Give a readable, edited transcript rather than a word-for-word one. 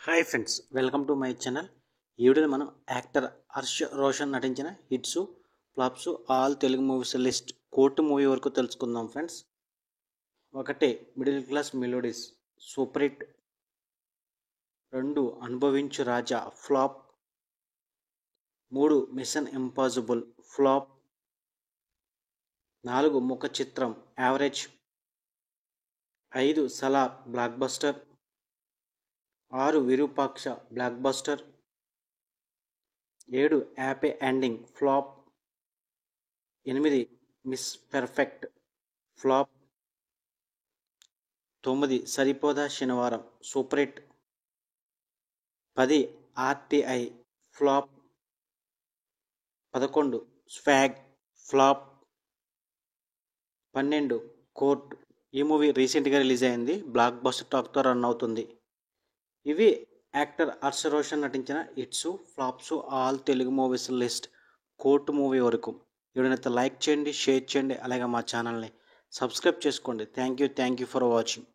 Hi friends, welcome to my channel. ఈ వీడియోలో మనం యాక్టర్ హర్ష్ రోషన్ నటించిన hits flops all Telugu movies list court movie వరకు తెలుసుకుందాం friends. 1 middle class melodies super hit. 2 Anubhavinchu Raja flop. 3 mission impossible flop. 4 Mukha Chitram average. 5 Salaar blockbuster. 6 Virupaksha blockbuster. 7 happy ending flop. 8 miss perfect flop. 9 Saripodhaa Sanivaaram super hit. 10 RTI flop. 11 swag flop. 12 court. ఈ movie రీసెంట్గా release అయింది, block buster టాక్తో run అవుతుంది. ఇవి actor Harsh Roshan నటించిన hits flops all Telugu movies list court movie వరకు. వీడియోనైతే like చేయండి, share చేయండి, అలాగే మా ఛానల్ని సబ్స్క్రైబ్ చేసుకోండి. Thank you for watching.